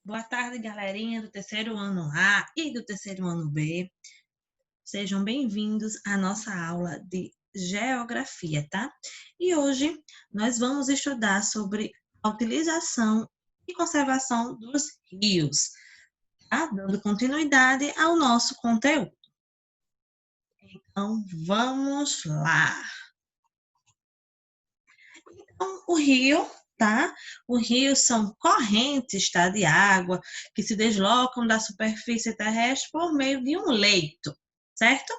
Boa tarde, galerinha do terceiro ano A e do terceiro ano B. Sejam bem-vindos à nossa aula de Geografia, tá? E hoje nós vamos estudar sobre a utilização e conservação dos rios, tá? Dando continuidade ao nosso conteúdo. Então, vamos lá. Então, o rio, tá? O rio são correntes, tá, de água que se deslocam da superfície terrestre por meio de um leito, certo?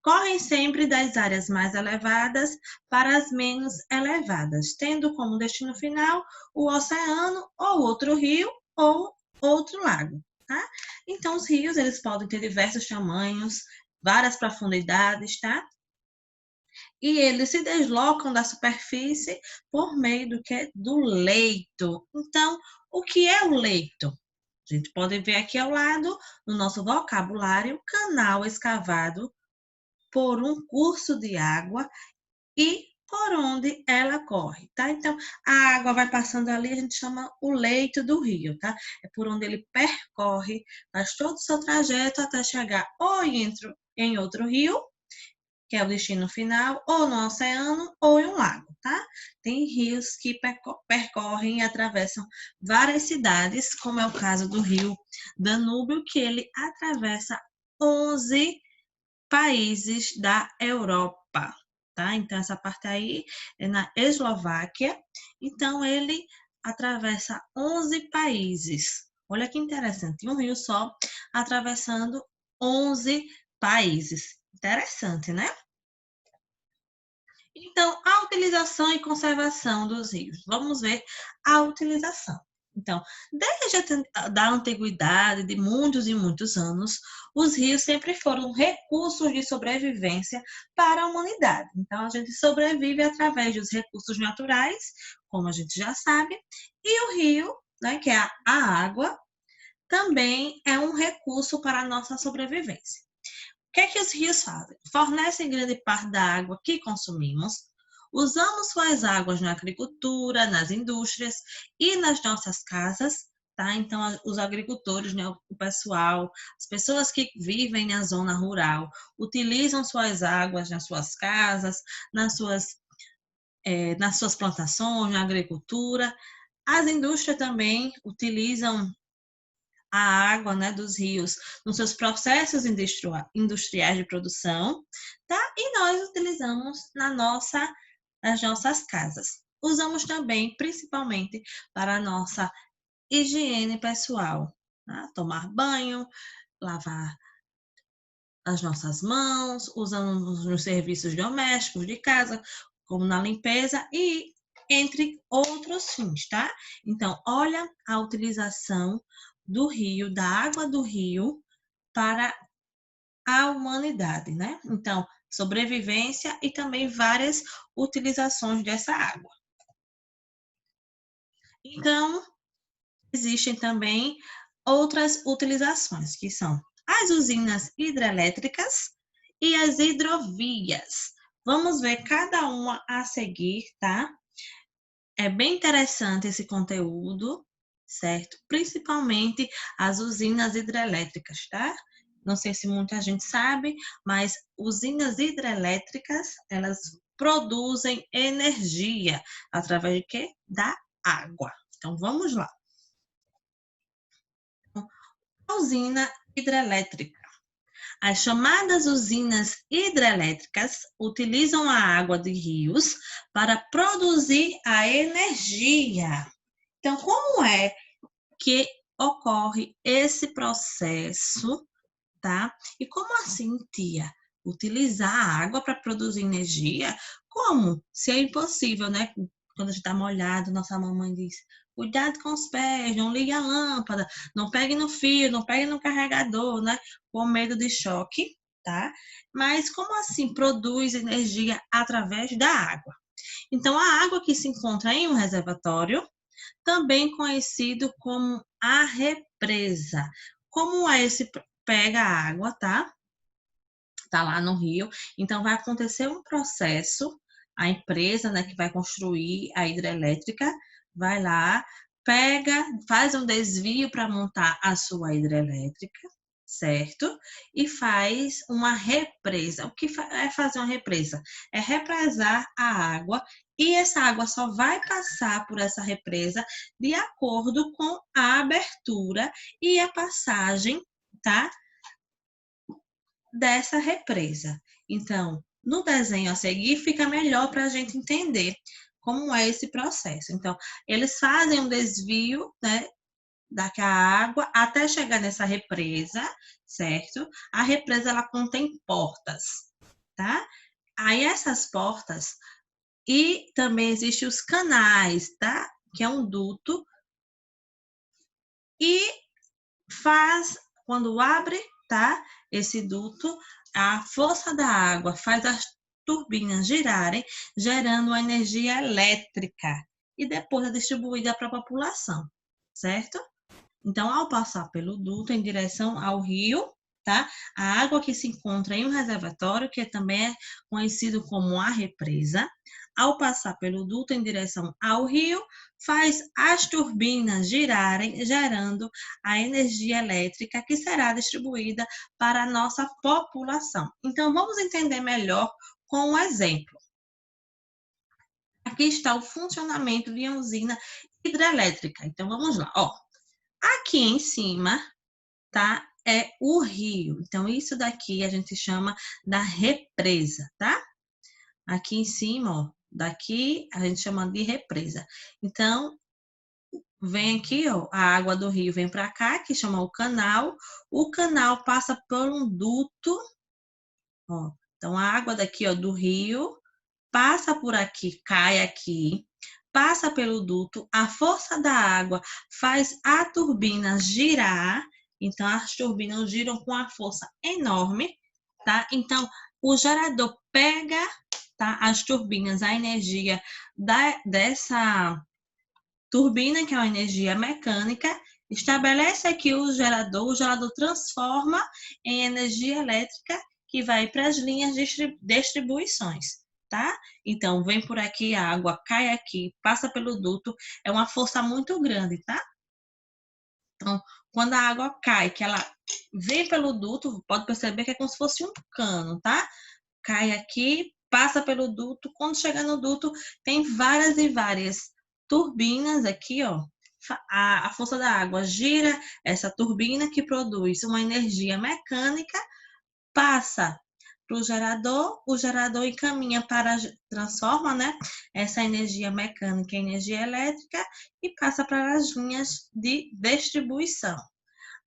Correm sempre das áreas mais elevadas para as menos elevadas, tendo como destino final o oceano ou outro rio ou outro lago, tá? Então, os rios, eles podem ter diversos tamanhos, várias profundidades, tá? E eles se deslocam da superfície por meio do que? Do leito. Então, o que é o leito? A gente pode ver aqui ao lado, no nosso vocabulário, canal escavado por um curso de água e por onde ela corre, tá? Então, a água vai passando ali, a gente chama o leito do rio, tá? É por onde ele percorre, faz todo o seu trajeto até chegar ou em outro rio, que é o destino final, ou no oceano ou em um lago, tá? Tem rios que percorrem e atravessam várias cidades, como é o caso do rio Danúbio, que ele atravessa 11 países da Europa, tá? Então, essa parte aí é na Eslováquia, então ele atravessa 11 países. Olha que interessante, um rio só atravessando 11 países. Interessante, né? Então, a utilização e conservação dos rios. Vamos ver a utilização. Então, desde a antiguidade, de muitos e muitos anos, os rios sempre foram recursos de sobrevivência para a humanidade. Então, a gente sobrevive através dos recursos naturais, como a gente já sabe, e o rio, né, que é a água, também é um recurso para a nossa sobrevivência. O que é que os rios fazem? Fornecem grande parte da água que consumimos, usamos suas águas na agricultura, nas indústrias e nas nossas casas, tá? Então, os agricultores, né, o pessoal, as pessoas que vivem na zona rural, utilizam suas águas nas suas casas, nas suas plantações, na agricultura. As indústrias também utilizam a água, né, dos rios nos seus processos industriais de produção, tá? E nós utilizamos nas nossas casas. Usamos também, principalmente, para a nossa higiene pessoal, tá? Tomar banho, lavar as nossas mãos, usamos nos serviços domésticos de casa, como na limpeza e entre outros fins, tá? Então, olha a utilização do rio, da água do rio para a humanidade, né? Então, sobrevivência e também várias utilizações dessa água. Então, existem também outras utilizações, que são as usinas hidrelétricas e as hidrovias. Vamos ver cada uma a seguir, tá? É bem interessante esse conteúdo, certo? Principalmente as usinas hidrelétricas, tá? Não sei se muita gente sabe, mas usinas hidrelétricas, elas produzem energia através de quê? Da água. Então, vamos lá. A usina hidrelétrica. As chamadas usinas hidrelétricas utilizam a água de rios para produzir a energia. Então, como é que ocorre esse processo, tá? E como assim, tia? Utilizar a água para produzir energia? Como? Se é impossível, né? Quando a gente está molhado, nossa mamãe diz: cuidado com os pés, não ligue a lâmpada, não pegue no fio, não pegue no carregador, né? Com medo de choque, tá? Mas como assim produz energia através da água? Então, a água que se encontra em um reservatório, também conhecido como a represa. Como é esse pega a água, tá? Tá lá no rio. Então vai acontecer um processo, a empresa, né, que vai construir a hidrelétrica vai lá, faz um desvio para montar a sua hidrelétrica, certo? E faz uma represa. O que é fazer uma represa? É represar a água e essa água só vai passar por essa represa de acordo com a abertura e a passagem, tá? Dessa represa. Então, no desenho a seguir, fica melhor para a gente entender como é esse processo. Então, eles fazem um desvio, né, da água até chegar nessa represa, certo? A represa, ela contém portas, tá? Aí, essas portas, e também existem os canais, tá? Que é um duto, e quando abre, tá? Esse duto, a força da água faz as turbinas girarem, gerando energia elétrica e depois é distribuída para a população, certo? Então, ao passar pelo duto em direção ao rio, tá? A água que se encontra em um reservatório, que também é conhecido como a represa, ao passar pelo duto em direção ao rio, faz as turbinas girarem, gerando a energia elétrica que será distribuída para a nossa população. Então, vamos entender melhor com um exemplo. Aqui está o funcionamento de uma usina hidrelétrica. Então, vamos lá, ó. Aqui em cima, tá? É o rio. Então, isso daqui a gente chama da represa, tá? Aqui em cima, ó, daqui a gente chama de represa. Então, vem aqui, ó, a água do rio vem para cá, que chama o canal passa por um duto, ó. Então, a água daqui, ó, do rio passa por aqui, cai aqui, passa pelo duto, a força da água faz a turbina girar, então as turbinas giram com a força enorme, tá? Então, o gerador pega, tá, as turbinas, a energia dessa turbina, que é uma energia mecânica, estabelece aqui o gerador transforma em energia elétrica que vai para as linhas de distribuições, tá? Então, vem por aqui, a água cai aqui, passa pelo duto, é uma força muito grande, tá? Então, quando a água cai, que ela vem pelo duto, pode perceber que é como se fosse um cano, tá? Cai aqui, passa pelo duto, quando chega no duto, tem várias e várias turbinas aqui, ó. A força da água gira essa turbina que produz uma energia mecânica, passa para o gerador encaminha para, transforma, né, essa energia mecânica em energia elétrica e passa para as linhas de distribuição.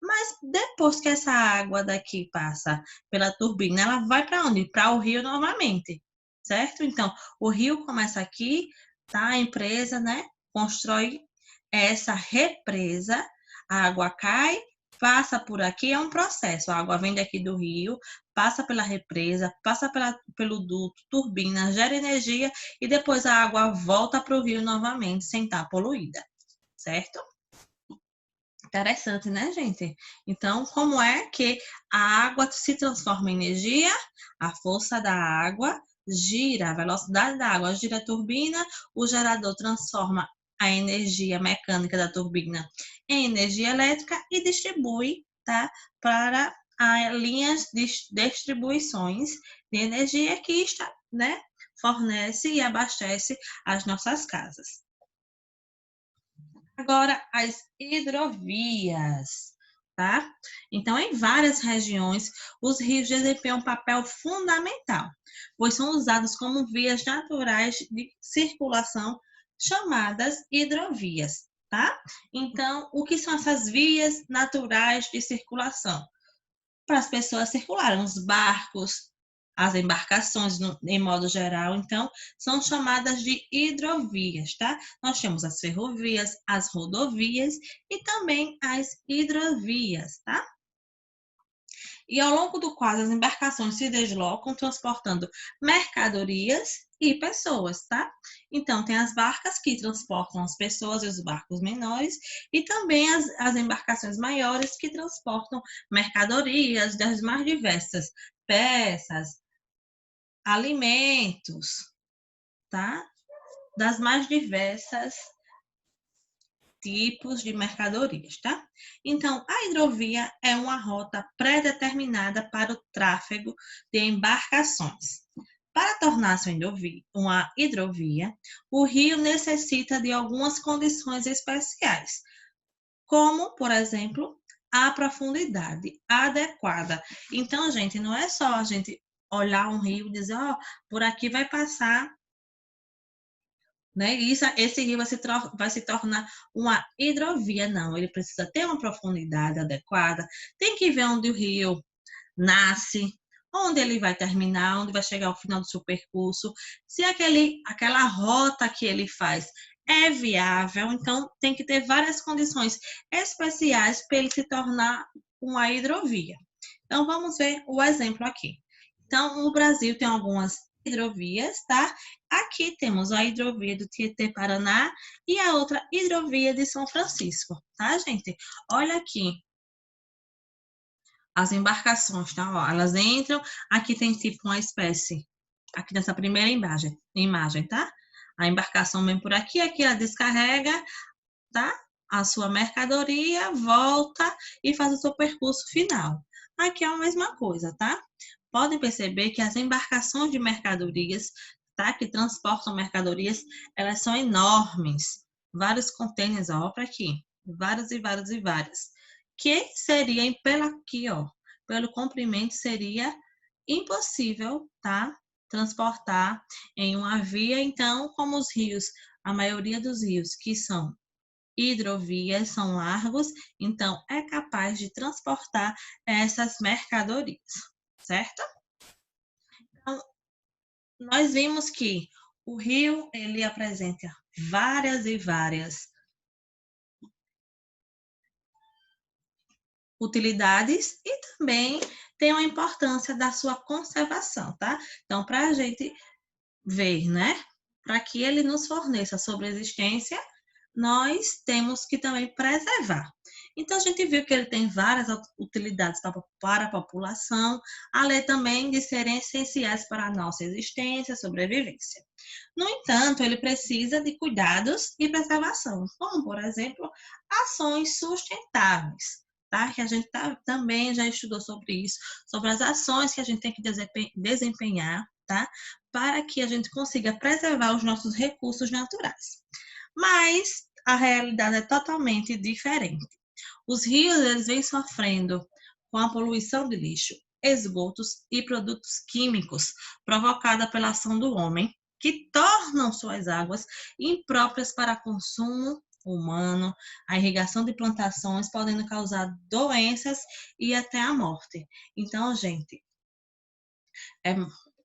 Mas depois que essa água daqui passa pela turbina, ela vai para onde? Para o rio novamente, certo? Então, o rio começa aqui, tá? A empresa, né, constrói essa represa, a água cai, passa por aqui, é um processo. A água vem daqui do rio, passa pela represa, passa pelo duto, turbina, gera energia e depois a água volta para o rio novamente, sem estar poluída, certo? Interessante, né, gente? Então, como é que a água se transforma em energia? A força da água gira, a velocidade da água gira a turbina, o gerador transforma a energia mecânica da turbina em energia elétrica e distribui, tá, para as linhas de distribuições de energia que está, né, fornece e abastece as nossas casas. Agora, as hidrovias, tá? Então, em várias regiões, os rios desempenham um papel fundamental, pois são usados como vias naturais de circulação, chamadas hidrovias, tá? Então, o que são essas vias naturais de circulação? Para as pessoas circularem, os barcos, as embarcações, em modo geral, então, são chamadas de hidrovias, tá? Nós temos as ferrovias, as rodovias e também as hidrovias, tá? E ao longo do qual as embarcações se deslocam transportando mercadorias e pessoas, tá? Então, tem as barcas que transportam as pessoas e os barcos menores, e também as embarcações maiores que transportam mercadorias das mais diversas peças, alimentos, tá? Das mais diversas tipos de mercadorias, tá? Então, a hidrovia é uma rota pré-determinada para o tráfego de embarcações. Para tornar-se uma hidrovia, o rio necessita de algumas condições especiais, como, por exemplo, a profundidade adequada. Então, gente, não é só a gente olhar um rio e dizer, ó, por aqui vai passar, né? Esse rio vai se tornar uma hidrovia. Não, ele precisa ter uma profundidade adequada, tem que ver onde o rio nasce, onde ele vai terminar, onde vai chegar ao final do seu percurso, se aquela rota que ele faz é viável, então tem que ter várias condições especiais para ele se tornar uma hidrovia. Então vamos ver o exemplo aqui. Então, o Brasil tem algumas hidrovias, tá? Aqui temos a hidrovia do Tietê-Paraná e a outra hidrovia de São Francisco, tá, gente? Olha aqui, as embarcações, tá? Ó, elas entram, aqui tem tipo uma espécie, aqui nessa primeira imagem, tá? A embarcação vem por aqui ela descarrega, tá? A sua mercadoria, volta e faz o seu percurso final. Aqui é a mesma coisa, tá? Podem perceber que as embarcações de mercadorias, tá? Que transportam mercadorias, elas são enormes. Vários contêineres, ó, para aqui. Vários e vários e vários. Que seria aqui, ó, pelo comprimento seria impossível, tá? Transportar em uma via. Então, como os rios, a maioria dos rios que são hidrovias são largos, então é capaz de transportar essas mercadorias, certo? Então, nós vimos que o rio, ele apresenta várias e várias utilidades e também tem a importância da sua conservação, tá? Então, para a gente ver, né? Para que ele nos forneça sobreexistência, nós temos que também preservar. Então, a gente viu que ele tem várias utilidades para a população, além também de serem essenciais para a nossa existência, sobrevivência. No entanto, ele precisa de cuidados e preservação, como, por exemplo, ações sustentáveis, tá? Que a gente também já estudou sobre isso, sobre as ações que a gente tem que desempenhar, tá? Para que a gente consiga preservar os nossos recursos naturais. Mas a realidade é totalmente diferente. Os rios eles vêm sofrendo com a poluição de lixo, esgotos e produtos químicos provocada pela ação do homem, que tornam suas águas impróprias para consumo humano, a irrigação de plantações, podendo causar doenças e até a morte. Então, gente, é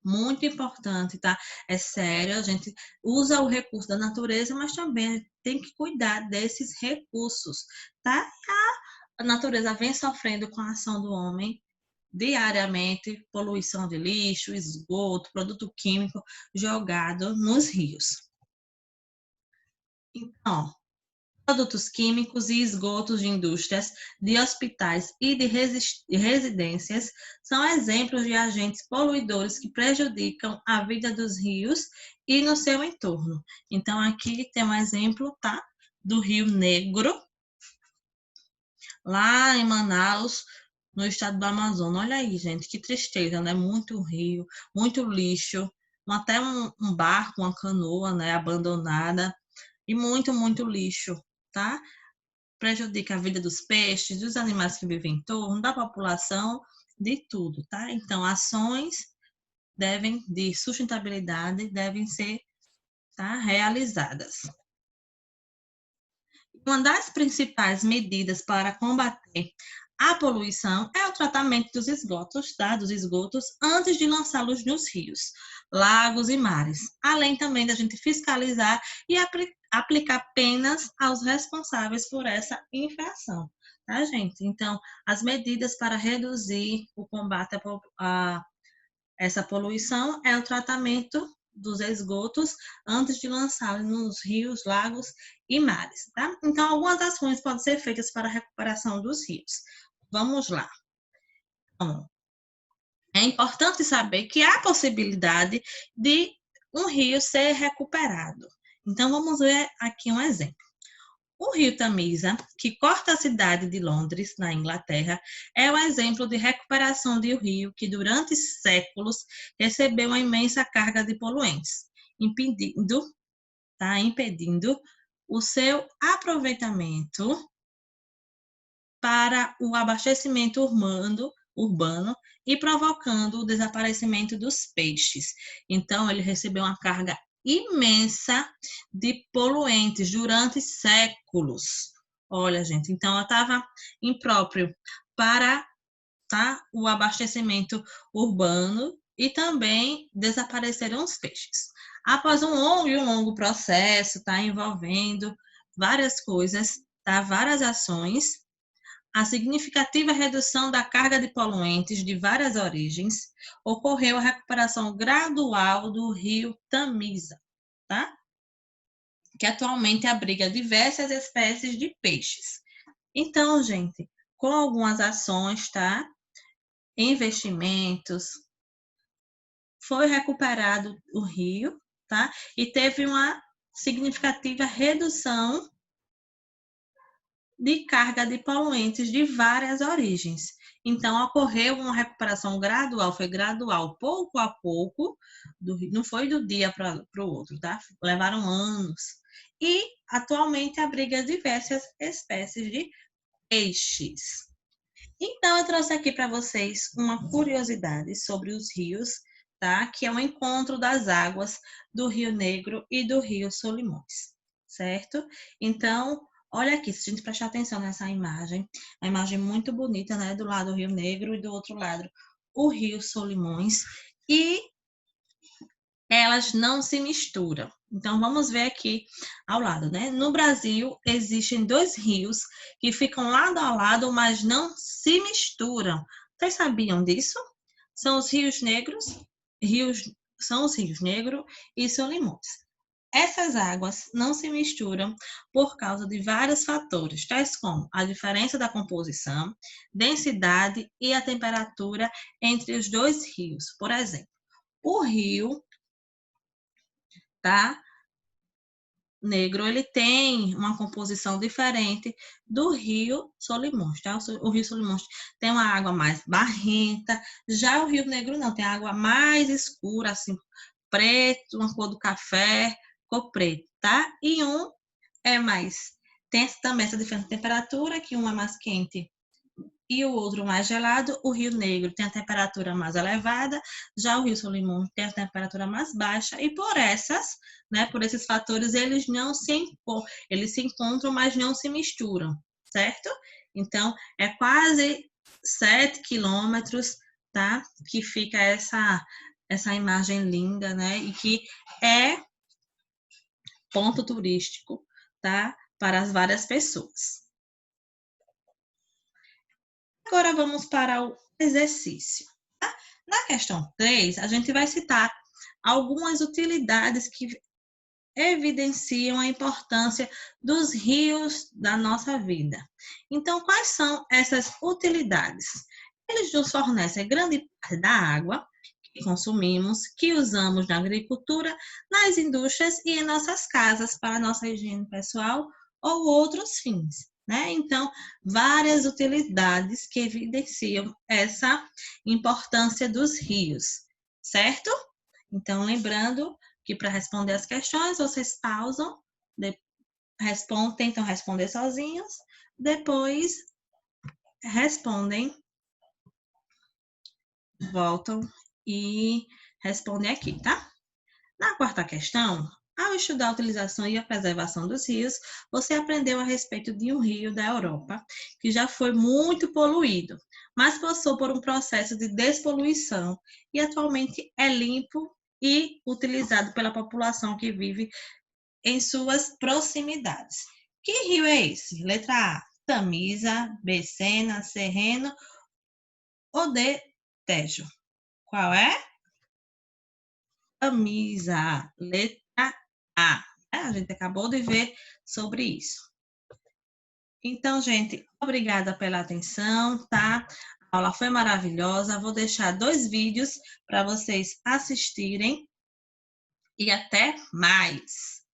muito importante, tá? É sério, a gente usa o recurso da natureza, mas também tem que cuidar desses recursos, tá? A natureza vem sofrendo com a ação do homem diariamente, poluição de lixo, esgoto, produto químico jogado nos rios. Então, produtos químicos e esgotos de indústrias, de hospitais e de residências são exemplos de agentes poluidores que prejudicam a vida dos rios e no seu entorno. Então, aqui tem um exemplo, tá? Do Rio Negro, lá em Manaus, no estado do Amazonas. Olha aí, gente, que tristeza, né? Muito rio, muito lixo, até um barco, uma canoa, né, abandonada, e muito, muito lixo, tá? Prejudica a vida dos peixes, dos animais que vivem em torno, da população, de tudo, tá? Então, ações de sustentabilidade devem ser, tá, realizadas. Uma das principais medidas para combater a poluição é o tratamento dos esgotos, tá? Dos esgotos antes de lançá-los nos rios, lagos e mares, além também da gente fiscalizar e aplicar penas aos responsáveis por essa infração, tá, gente? Então, as medidas para reduzir o combate a essa poluição é o tratamento dos esgotos antes de lançá-los nos rios, lagos e mares, tá? Então, algumas ações podem ser feitas para a recuperação dos rios. Vamos lá. Então, é importante saber que há possibilidade de um rio ser recuperado. Então, vamos ver aqui um exemplo. O rio Tamisa, que corta a cidade de Londres, na Inglaterra, é um exemplo de recuperação de um rio que, durante séculos, recebeu uma imensa carga de poluentes, impedindo o seu aproveitamento para o abastecimento urbano e provocando o desaparecimento dos peixes. Então, ele recebeu uma carga imensa de poluentes durante séculos. Olha, gente, então estava impróprio para o abastecimento urbano e também desapareceram os peixes. Após um longo processo, envolvendo várias coisas, várias ações, a significativa redução da carga de poluentes de várias origens, ocorreu a recuperação gradual do rio Tamisa, tá? Que atualmente abriga diversas espécies de peixes. Então, gente, com algumas ações, investimentos, foi recuperado o rio, e teve uma significativa redução de carga de poluentes de várias origens. Então, ocorreu uma recuperação gradual, foi gradual, pouco a pouco, não foi do dia para o outro, Levaram anos. E, atualmente, abriga diversas espécies de peixes. Então, eu trouxe aqui para vocês uma curiosidade sobre os rios, que é o encontro das águas do Rio Negro e do Rio Solimões, certo? Então, olha aqui, se a gente prestar atenção nessa imagem, a imagem muito bonita, né? Do lado o Rio Negro e do outro lado o Rio Solimões, e elas não se misturam. Então, vamos ver aqui ao lado, né? No Brasil, existem dois rios que ficam lado a lado, mas não se misturam. Vocês sabiam disso? São os rios negros, são os rios Negro e Solimões. Essas águas não se misturam por causa de vários fatores, tais como a diferença da composição, densidade e a temperatura entre os dois rios. Por exemplo, o rio Negro, ele tem uma composição diferente do Rio Solimões, O Rio Solimões tem uma água mais barrenta, já o Rio Negro não, tem água mais escura, assim, preto, uma cor do café, cor preta, E um é mais, tem também essa diferença de temperatura, que um é mais quente e o outro mais gelado. O Rio Negro tem a temperatura mais elevada, já o Rio Solimões tem a temperatura mais baixa, e por esses fatores, eles se encontram, mas não se misturam, certo? Então, é quase 7 quilômetros, que fica essa imagem linda, né? E que é ponto turístico, para as várias pessoas. Agora vamos para o exercício. Na questão 3, a gente vai citar algumas utilidades que evidenciam a importância dos rios da nossa vida. Então, quais são essas utilidades? Eles nos fornecem grande parte da água que consumimos, que usamos na agricultura, nas indústrias e em nossas casas para nossa higiene pessoal ou outros fins. Então, várias utilidades que evidenciam essa importância dos rios, certo? Então, lembrando que para responder as questões, vocês pausam, tentam responder sozinhos, depois respondem, voltam e respondem aqui, tá? Na quarta questão, ao estudar a utilização e a preservação dos rios, você aprendeu a respeito de um rio da Europa que já foi muito poluído, mas passou por um processo de despoluição e atualmente é limpo e utilizado pela população que vive em suas proximidades. Que rio é esse? Letra A, Tamisa, B, Sena, C, Reno ou D, Tejo? Qual é? Tamisa, letra A. A gente acabou de ver sobre isso. Então, gente, obrigada pela atenção, A aula foi maravilhosa. Vou deixar 2 vídeos para vocês assistirem e até mais.